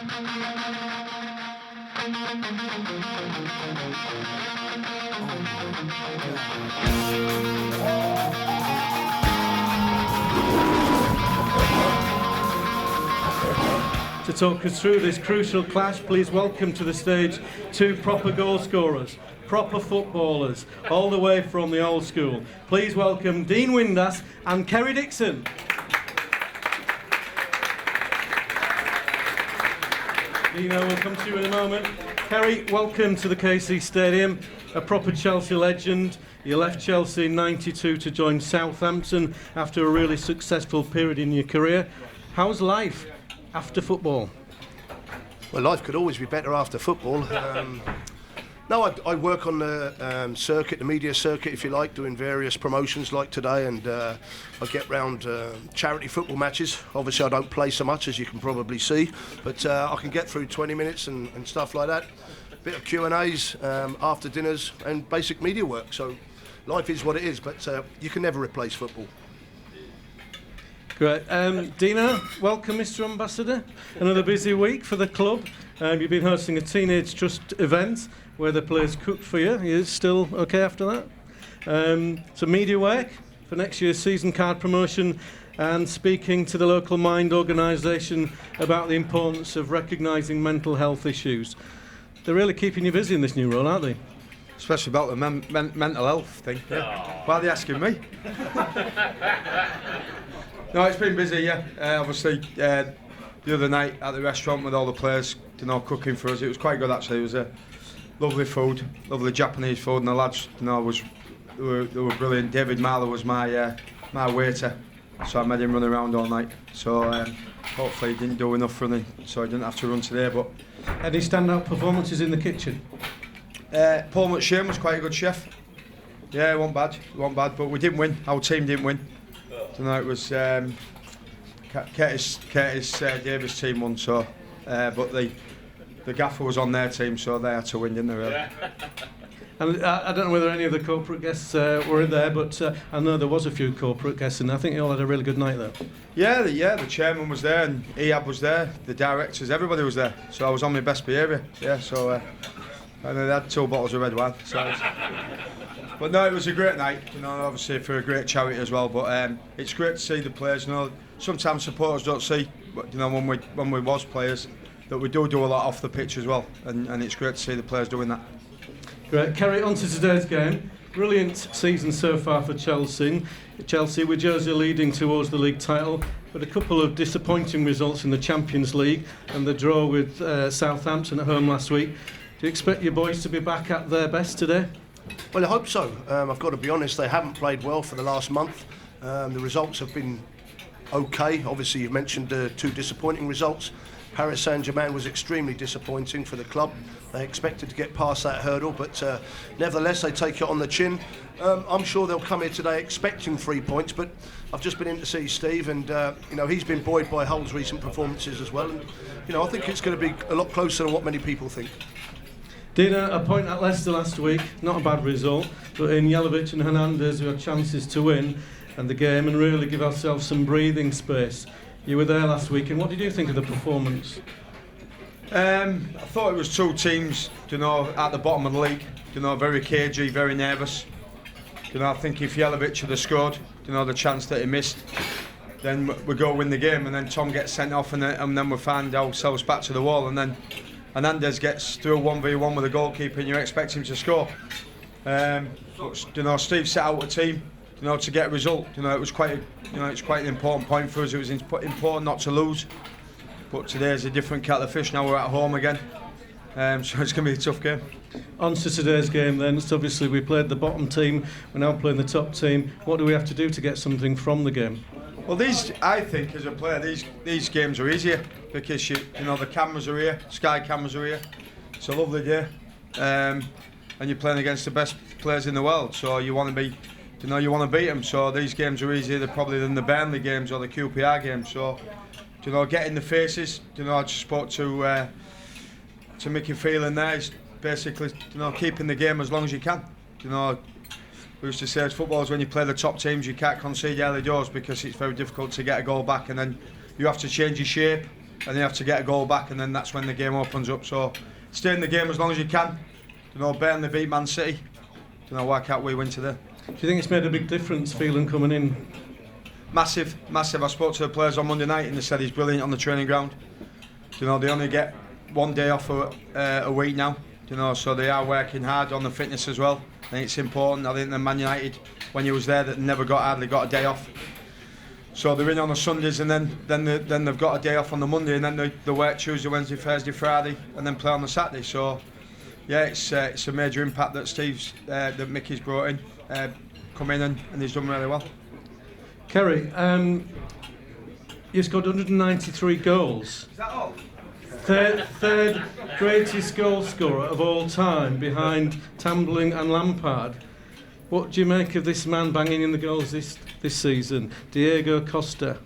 To talk us through this crucial clash, please welcome to the stage two proper goal scorers, proper footballers, all the way from the old school. Please welcome Dean Windass and Kerry Dixon. Dino, we'll come to you in a moment. Kerry, welcome to the KC Stadium, a proper Chelsea legend. You left Chelsea in '92 to join Southampton after a really successful period in your career. How's life after football? Well, life could always be better after football. No, I work on the circuit, the media circuit, if you like, doing various promotions like today, and I get round charity football matches. Obviously, I don't play so much, as you can probably see, but I can get through 20 minutes and stuff like that. Bit of Q&As, after dinners, and basic media work. So life is what it is, but you can never replace football. Great. Dino, welcome, Mr. Ambassador. Another busy week for the club. You've been hosting a Teenage Trust event where the players cooked for you. Are you still okay after that? So media work for next year's season card promotion and speaking to the Local Mind organisation about the importance of recognising mental health issues. They're really keeping you busy in this new role, aren't they? Especially about the mental health thing. Yeah. Why are they asking me? No, it's been busy, yeah. Obviously, the other night at the restaurant with all the players, cooking for us, it was quite good actually. It was lovely food, lovely Japanese food, and the lads, they were brilliant. David Marler was my waiter, so I made him run around all night. So hopefully he didn't do enough running, so he didn't have to run today. But any standout performances in the kitchen? Paul McShane was quite a good chef. Yeah, it wasn't bad, but we didn't win. Our team didn't win. Tonight was Curtis Davis' team won, so but the gaffer was on their team, so they had to win, didn't they? Really? Yeah. And I don't know whether any of the corporate guests were there, but I know there was a few corporate guests, and I think you all had a really good night though. Yeah, the chairman was there, and Ehab was there, the directors, everybody was there. So I was on my best behaviour. Yeah, so and they had 2 bottles of red wine. So but no, it was a great night, obviously for a great charity as well. But it's great to see the players. Sometimes supporters don't see, when we was players, that we do a lot off the pitch as well, and it's great to see the players doing that. Great. Kerry, on to today's game. Brilliant season so far for Chelsea. With Jose leading towards the league title, but a couple of disappointing results in the Champions League and the draw with Southampton at home last week. Do you expect your boys to be back at their best today? Well, I hope so. I've got to be honest, they haven't played well for the last month. The results have been okay. Obviously, you've mentioned 2 disappointing results. Paris Saint-Germain was extremely disappointing for the club. They expected to get past that hurdle, but nevertheless, they take it on the chin. I'm sure they'll come here today expecting 3 points, but I've just been in to see Steve, and he's been buoyed by Hull's recent performances as well. And I think it's going to be a lot closer than what many people think. Dina, a point at Leicester last week, not a bad result, but in Jelavic and Hernandez, we had chances to win and the game and really give ourselves some breathing space. You were there last week, and what did you think of the performance? I thought it was 2 teams, at the bottom of the league, very cagey, very nervous. I think if Jelavic had scored, the chance that he missed, then we go win the game, and then Tom gets sent off, and then we find ourselves back to the wall, and then Hernandez gets through a 1v1 with the goalkeeper, and you expect him to score. But, Steve set out a team, to get a result. It was quite an important point for us. It was important not to lose. But today's a different kettle of fish. Now we're at home again, so it's going to be a tough game. On to today's game then. So obviously we played the bottom team. We're now playing the top team. What do we have to do to get something from the game? Well, I think as a player, these games are easier because the cameras are here, Sky cameras are here. It's a lovely day, and you're playing against the best players in the world. So you want to be, you want to beat them. So these games are easier probably than the Burnley games or the QPR games. So, getting the faces. I just spoke to Mickey Phelan there. He's basically, keeping the game as long as you can. We used to say as footballers, when you play the top teams, you can't concede early doors because it's very difficult to get a goal back, and then you have to change your shape and you have to get a goal back, and then that's when the game opens up. So stay in the game as long as you can. Burnley beat Man City. Why can't we win today? Do you think it's made a big difference, Phelan coming in? Massive. I spoke to the players on Monday night and they said he's brilliant on the training ground. They only get 1 day off a week now. So they are working hard on the fitness as well. I think it's important. I think the Man United, when he was there, that hardly got a day off. So they're in on the Sundays, and then they've got a day off on the Monday, and then they work Tuesday, Wednesday, Thursday, Friday, and then play on the Saturday. So yeah, it's a major impact that that Mickey's brought in, come in and he's done really well. Kerry, you scored 193 goals. Is that all? Third greatest goal scorer of all time, behind Tambling and Lampard. What do you make of this man banging in the goals this season, Diego Costa?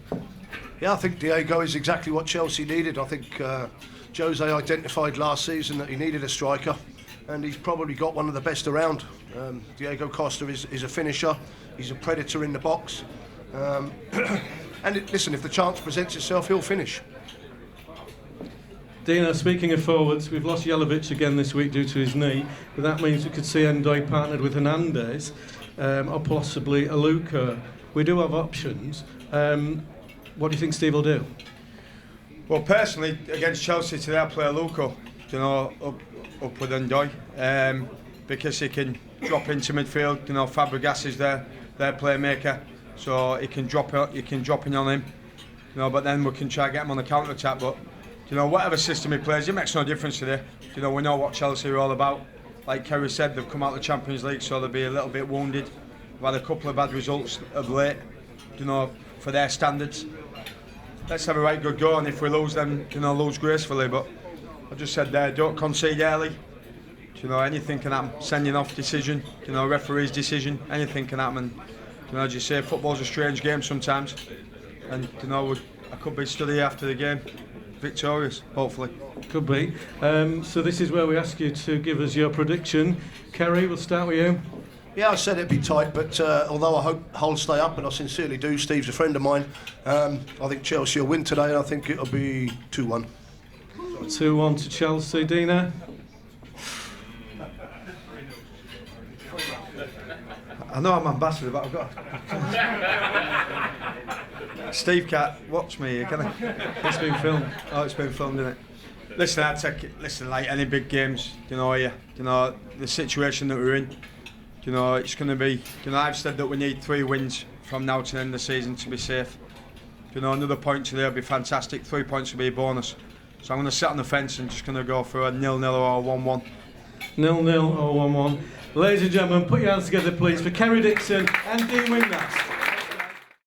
Yeah, I think Diego is exactly what Chelsea needed. I think Jose identified last season that he needed a striker, and he's probably got one of the best around. Diego Costa is a finisher. He's a predator in the box. Listen, if the chance presents itself, he'll finish. Dino, speaking of forwards, we've lost Jelavic again this week due to his knee, but that means we could see Endoy partnered with Hernandez, or possibly Aluko. We do have options. What do you think Steve will do? Well, personally, against Chelsea today, I play Aluko, up with Endoy, because he can drop into midfield. Fabregas is their playmaker, so he can drop in on him. But then we can try to get him on the counter attack. But whatever system he plays, it makes no difference today. We know what Chelsea are all about. Like Kerry said, they've come out of the Champions League, so they'll be a little bit wounded. We've had a couple of bad results of late, for their standards. Let's have a right good go, and if we lose, then lose gracefully. But I just said there, don't concede early. Anything can happen. Sending off decision, referee's decision, anything can happen. And, as you say, football's a strange game sometimes, and I could be stood here after the game, victorious, hopefully. Could be. So this is where we ask you to give us your prediction. Kerry, we'll start with you. Yeah, I said it'd be tight, but although I hope Hull stay up, and I sincerely do, Steve's a friend of mine, I think Chelsea will win today, and I think it'll be 2-1. 2-1 to Chelsea. Dina? I know I'm ambassador, but I've got... Steve can't watch me, can he? It's been filmed. Oh, it's been filmed, isn't it? Listen, I take it. Listen, like any big games, the situation that we're in, it's going to be. I've said that we need 3 wins from now to the end of the season to be safe. Another point today would be fantastic. 3 points would be a bonus. So I'm going to sit on the fence and just going to go for a 0-0 or a 1-1. 0-0 or 1-1. Ladies and gentlemen, put your hands together, please, for Kerry Dixon and Dean Windass.